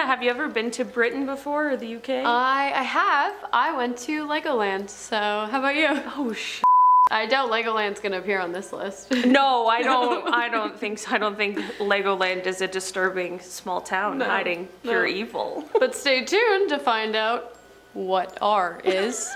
Hannah, have you ever been to Britain before, or the UK? I have. I went to Legoland, so how about you? Oh, sh**. I doubt Legoland's gonna appear on this list. No, I don't think so. I don't think Legoland is a disturbing small town hiding pure evil. But stay tuned to find out what R is.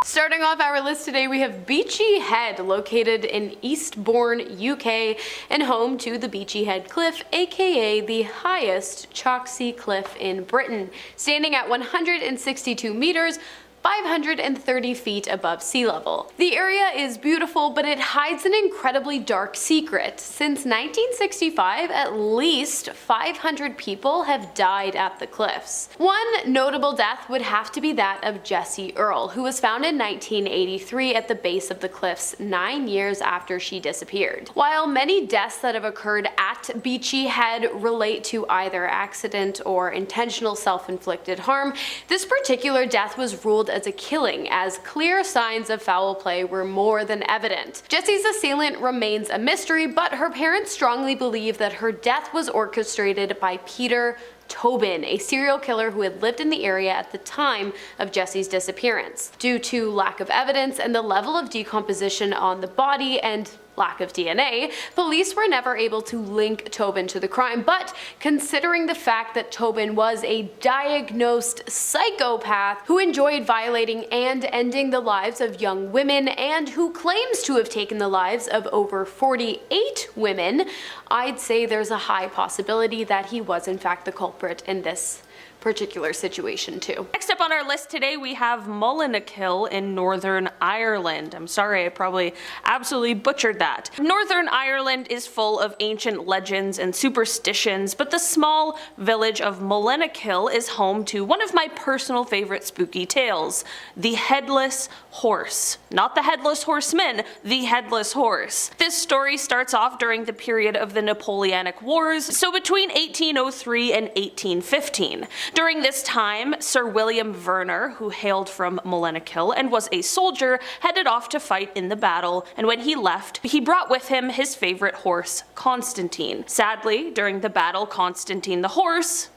Starting off our list today, we have Beachy Head, located in Eastbourne, UK, and home to the Beachy Head Cliff, aka the highest chalk-sea cliff in Britain, standing at 162 meters, 530 feet above sea level. The area is beautiful, but it hides an incredibly dark secret. Since 1965, at least 500 people have died at the cliffs. One notable death would have to be that of Jessie Earl, who was found in 1983 at the base of the cliffs 9 years after she disappeared. While many deaths that have occurred at Beachy Head relate to either accident or intentional self-inflicted harm, this particular death was ruled as a killing, as clear signs of foul play were more than evident. Jessie's assailant remains a mystery, but her parents strongly believe that her death was orchestrated by Peter Tobin, a serial killer who had lived in the area at the time of Jessie's disappearance. Due to lack of evidence and the level of decomposition on the body and lack of DNA, police were never able to link Tobin to the crime, but considering the fact that Tobin was a diagnosed psychopath who enjoyed violating and ending the lives of young women and who claims to have taken the lives of over 48 women, I'd say there's a high possibility that he was in fact the culprit in this particular situation too. Next up on our list today, we have Mullinakil in Northern Ireland. I'm sorry, I probably absolutely butchered that. Northern Ireland is full of ancient legends and superstitions, but the small village of Mullinakil is home to one of my personal favorite spooky tales, the Headless Horse. Not the Headless Horseman, the Headless Horse. This story starts off during the period of the Napoleonic Wars, so between 1803 and 1815. During this time, Sir William Verner, who hailed from Mullinakil and was a soldier, headed off to fight in the battle, and when he left, he brought with him his favorite horse, Constantine. Sadly, during the battle, Constantine the horse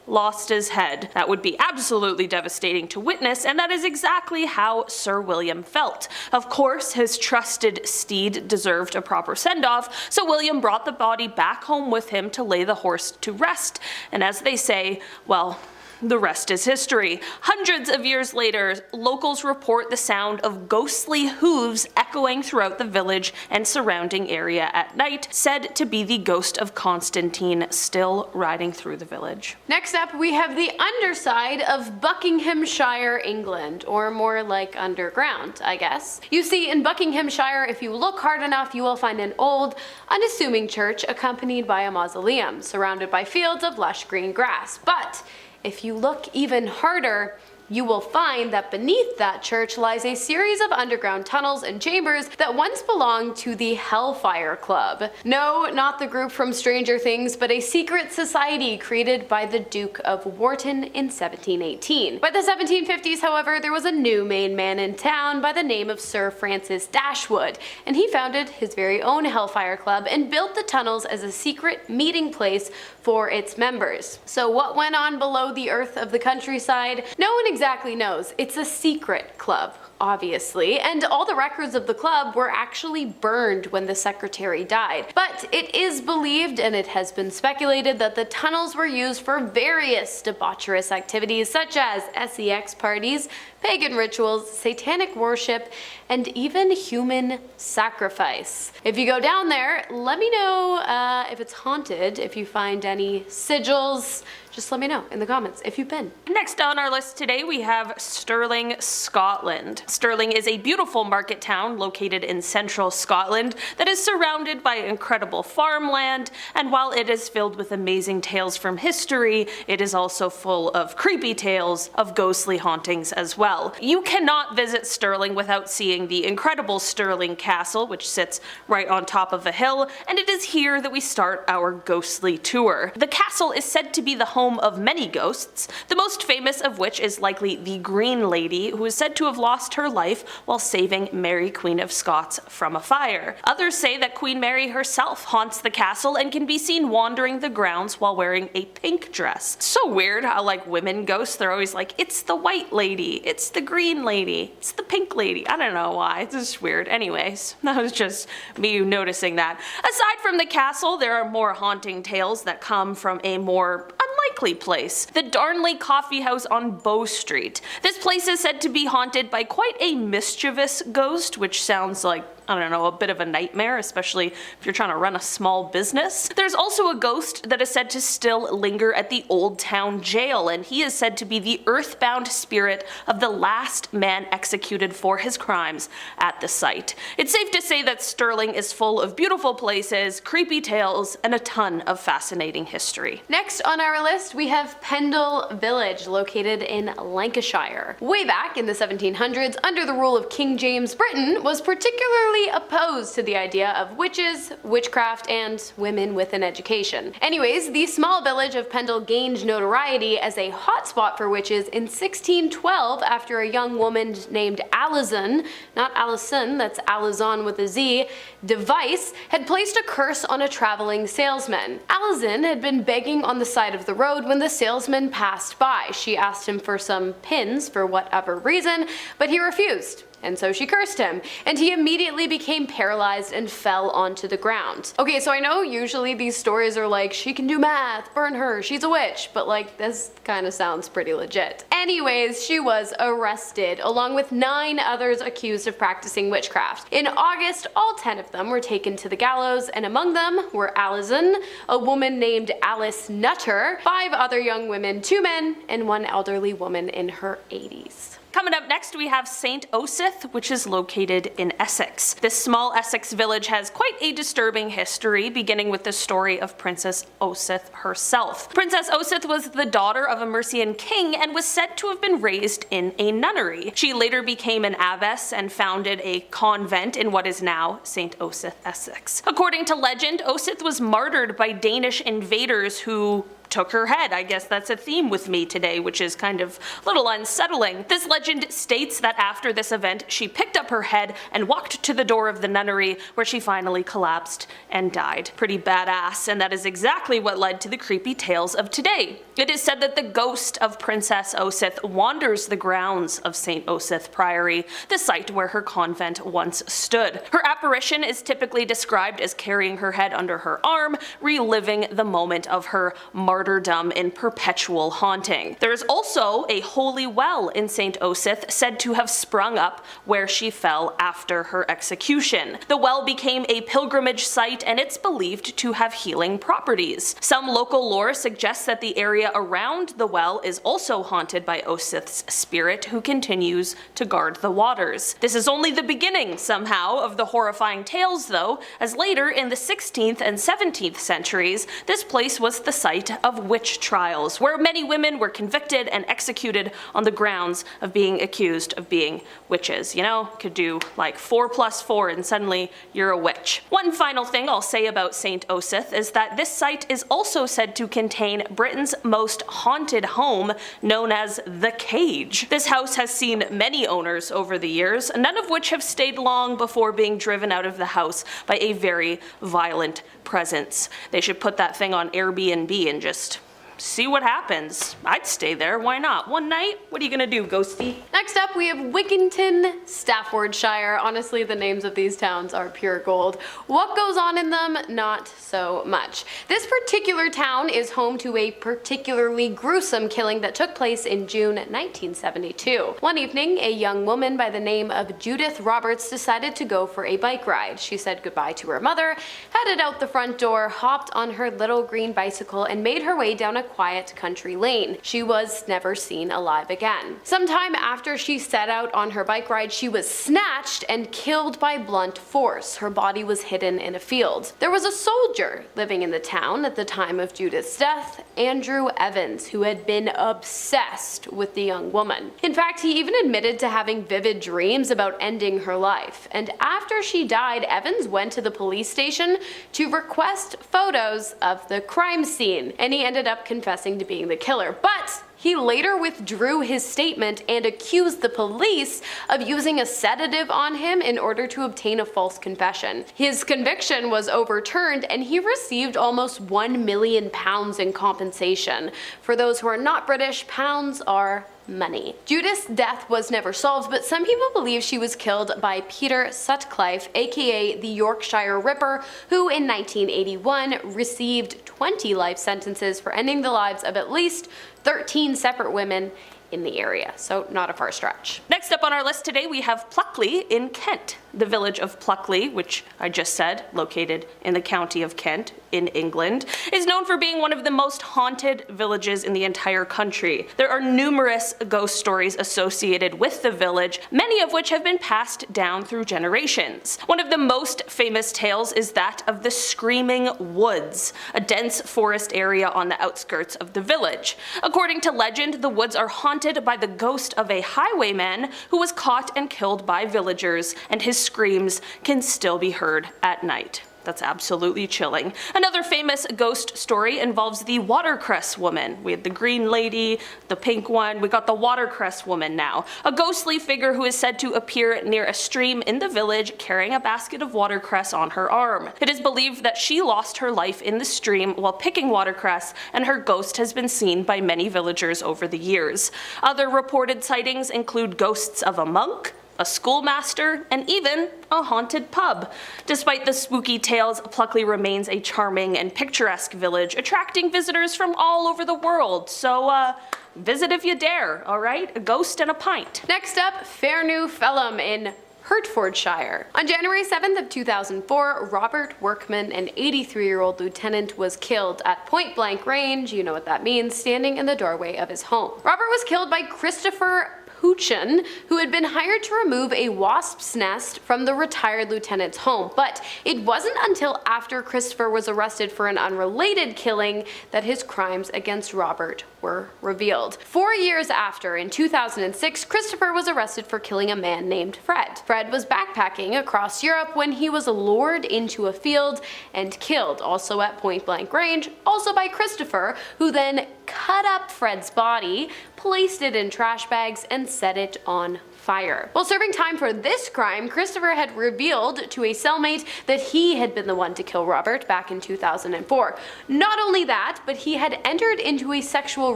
lost his head. That would be absolutely devastating to witness, and that is exactly how Sir William felt. Of course, his trusted steed deserved a proper send-off, so William brought the body back home with him to lay the horse to rest, and as they say, well, the rest is history. Hundreds of years later, locals report the sound of ghostly hooves echoing throughout the village and surrounding area at night, said to be the ghost of Constantine still riding through the village. Next up, we have the underside of Buckinghamshire, England, or more like underground, I guess. You see, in Buckinghamshire, if you look hard enough, you will find an old, unassuming church accompanied by a mausoleum, surrounded by fields of lush green grass. But if you look even harder, you will find that beneath that church lies a series of underground tunnels and chambers that once belonged to the Hellfire Club. No, not the group from Stranger Things, but a secret society created by the Duke of Wharton in 1718. By the 1750s, however, there was a new main man in town by the name of Sir Francis Dashwood, and he founded his very own Hellfire Club and built the tunnels as a secret meeting place for its members. So what went on below the earth of the countryside? No one exactly knows. It's a secret club, obviously, and all the records of the club were actually burned when the secretary died. But it is believed, and it has been speculated, that the tunnels were used for various debaucherous activities such as sex parties, pagan rituals, satanic worship, and even human sacrifice. If you go down there, let me know if it's haunted, if you find any sigils. Just let me know in the comments if you've been. Next on our list today, we have Stirling, Scotland. Stirling is a beautiful market town located in central Scotland that is surrounded by incredible farmland, and while it is filled with amazing tales from history, it is also full of creepy tales of ghostly hauntings as well. You cannot visit Stirling without seeing the incredible Stirling Castle, which sits right on top of a hill, and it is here that we start our ghostly tour. The castle is said to be the home of many ghosts, the most famous of which is likely the Green Lady, who is said to have lost her her life while saving Mary Queen of Scots from a fire. Others say that Queen Mary herself haunts the castle and can be seen wandering the grounds while wearing a pink dress. It's so weird how like women ghosts, they're always like, it's the white lady, it's the green lady, it's the pink lady. I don't know why, it's just weird. Anyways, that was just me noticing that. Aside from the castle, there are more haunting tales that come from a more unlikely place, the Darnley Coffee House on Bow Street. This place is said to be haunted by quite a mischievous ghost, which sounds like, I don't know, a bit of a nightmare, especially if you're trying to run a small business. There's also a ghost that is said to still linger at the Old Town Jail, and he is said to be the earthbound spirit of the last man executed for his crimes at the site. It's safe to say that Stirling is full of beautiful places, creepy tales, and a ton of fascinating history. Next on our list, we have Pendle Village, located in Lancashire. Way back in the 1700s, under the rule of King James, Britain was particularly opposed to the idea of witches, witchcraft, and women with an education. Anyways, the small village of Pendle gained notoriety as a hotspot for witches in 1612 after a young woman named Alison, not Alison, that's Alizon with a Z, Device, had placed a curse on a traveling salesman. Alison had been begging on the side of the road when the salesman passed by. She asked him for some pins for whatever reason, but he refused. And so she cursed him, and he immediately became paralyzed and fell onto the ground. Okay, so I know usually these stories are like, she can do math, burn her, she's a witch, but like, this kind of sounds pretty legit. Anyways, she was arrested, along with 9 others accused of practicing witchcraft. In August, all 10 of them were taken to the gallows, and among them were Alison, a woman named Alice Nutter, 5 other young women, 2 men, and 1 elderly woman in her 80s. Coming up next, we have St. Osyth, which is located in Essex. This small Essex village has quite a disturbing history, beginning with the story of Princess Osyth herself. Princess Osyth was the daughter of a Mercian king and was said to have been raised in a nunnery. She later became an abbess and founded a convent in what is now St. Osyth, Essex. According to legend, Osyth was martyred by Danish invaders who took her head. I guess that's a theme with me today, which is kind of a little unsettling. This legend states that after this event, she picked up her head and walked to the door of the nunnery, where she finally collapsed and died. Pretty badass, and that is exactly what led to the creepy tales of today. It is said that the ghost of Princess Osyth wanders the grounds of St. Osyth Priory, the site where her convent once stood. Her apparition is typically described as carrying her head under her arm, reliving the moment of her martyrdom in perpetual haunting. There is also a holy well in St. Osyth said to have sprung up where she fell after her execution. The well became a pilgrimage site, and it's believed to have healing properties. Some local lore suggests that the area around the well is also haunted by Osyth's spirit, who continues to guard the waters. This is only the beginning, somehow, of the horrifying tales though, as later in the 16th and 17th centuries, this place was the site of witch trials, where many women were convicted and executed on the grounds of being accused of being witches. You know, could do like 4 + 4 and suddenly you're a witch. One final thing I'll say about St. Osyth is that this site is also said to contain Britain's most haunted home, known as the Cage. This house has seen many owners over the years, none of which have stayed long before being driven out of the house by a very violent presence. They should put that thing on Airbnb and just see what happens. I'd stay there, why not? One night? What are you gonna do, ghosty? Next up, we have Wigginton, Staffordshire. Honestly, the names of these towns are pure gold. What goes on in them? Not so much. This particular town is home to a particularly gruesome killing that took place in June 1972. One evening, a young woman by the name of Judith Roberts decided to go for a bike ride. She said goodbye to her mother, headed out the front door, hopped on her little green bicycle, and made her way down a quiet country lane. She was never seen alive again. Sometime after she set out on her bike ride, she was snatched and killed by blunt force. Her body was hidden in a field. There was a soldier living in the town at the time of Judith's death, Andrew Evans, who had been obsessed with the young woman. In fact, he even admitted to having vivid dreams about ending her life. And after she died, Evans went to the police station to request photos of the crime scene, and he ended up confessing to being the killer, but he later withdrew his statement and accused the police of using a sedative on him in order to obtain a false confession. His conviction was overturned and he received almost £1 million in compensation. For those who are not British, pounds are money. Judith's death was never solved, but some people believe she was killed by Peter Sutcliffe, aka the Yorkshire Ripper, who in 1981 received 20 life sentences for ending the lives of at least 13 separate women in the area, so not a far stretch. Next up on our list today, we have Pluckley in Kent. The village of Pluckley, which I just said, located in the county of Kent in England, is known for being one of the most haunted villages in the entire country. There are numerous ghost stories associated with the village, many of which have been passed down through generations. One of the most famous tales is that of the Screaming Woods, a dense forest area on the outskirts of the village. According to legend, the woods are haunted by the ghost of a highwayman who was caught and killed by villagers, and his screams can still be heard at night. That's absolutely chilling. Another famous ghost story involves the watercress woman. We had the green lady, the pink one, we got the watercress woman now. A ghostly figure who is said to appear near a stream in the village carrying a basket of watercress on her arm. It is believed that she lost her life in the stream while picking watercress, and her ghost has been seen by many villagers over the years. Other reported sightings include ghosts of a monk, a schoolmaster, and even a haunted pub. Despite the spooky tales, Pluckley remains a charming and picturesque village, attracting visitors from all over the world. So, visit if you dare, alright? A ghost and a pint. Next up, Fairnew Felham in Hertfordshire. On January 7th of 2004, Robert Workman, an 83-year-old lieutenant, was killed at point blank range, you know what that means, standing in the doorway of his home. Robert was killed by Christopher Poochen, who had been hired to remove a wasp's nest from the retired lieutenant's home. But it wasn't until after Christopher was arrested for an unrelated killing that his crimes against Robert were revealed. 4 years after, in 2006, Christopher was arrested for killing a man named Fred. Fred was backpacking across Europe when he was lured into a field and killed, also at point blank range, also by Christopher, who then cut up Fred's body, placed it in trash bags, and set it on fire. While serving time for this crime, Christopher had revealed to a cellmate that he had been the one to kill Robert back in 2004. Not only that, but he had entered into a sexual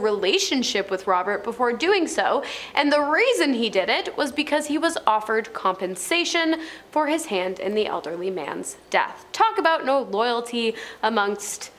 relationship with Robert before doing so, and the reason he did it was because he was offered compensation for his hand in the elderly man's death. Talk about no loyalty amongst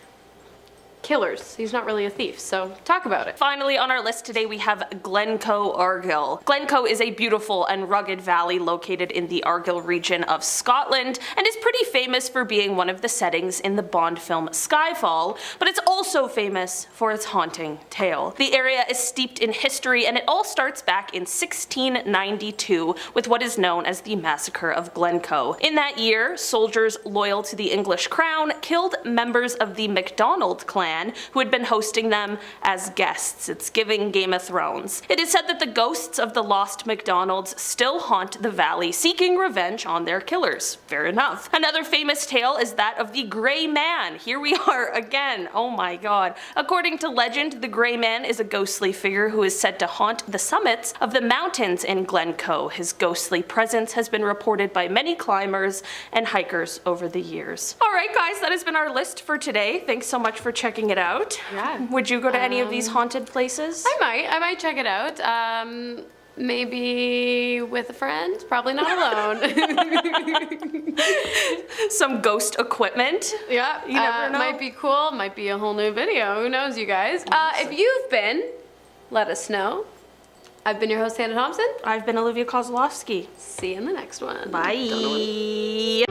killers. He's not really a thief, so talk about it. Finally on our list today we have Glencoe, Argyll. Glencoe is a beautiful and rugged valley located in the Argyll region of Scotland and is pretty famous for being one of the settings in the Bond film Skyfall, but it's also famous for its haunting tale. The area is steeped in history and it all starts back in 1692 with what is known as the Massacre of Glencoe. In that year, soldiers loyal to the English crown killed members of the MacDonald clan who had been hosting them as guests. It's giving Game of Thrones. It is said that the ghosts of the lost MacDonalds still haunt the valley, seeking revenge on their killers. Fair enough. Another famous tale is that of the Grey Man. Here we are again. Oh my god. According to legend, the Grey Man is a ghostly figure who is said to haunt the summits of the mountains in Glencoe. His ghostly presence has been reported by many climbers and hikers over the years. Alright guys, that has been our list for today. Thanks so much for checking it out. Yeah. Would you go to any of these haunted places? I might check it out. Maybe with a friend, probably not alone. Some ghost equipment. Yeah, you never know. Might be cool, might be a whole new video, who knows you guys. If you've been, let us know. I've been your host, Hannah Thompson. I've been Olivia Kozlowski. See you in the next one. Bye.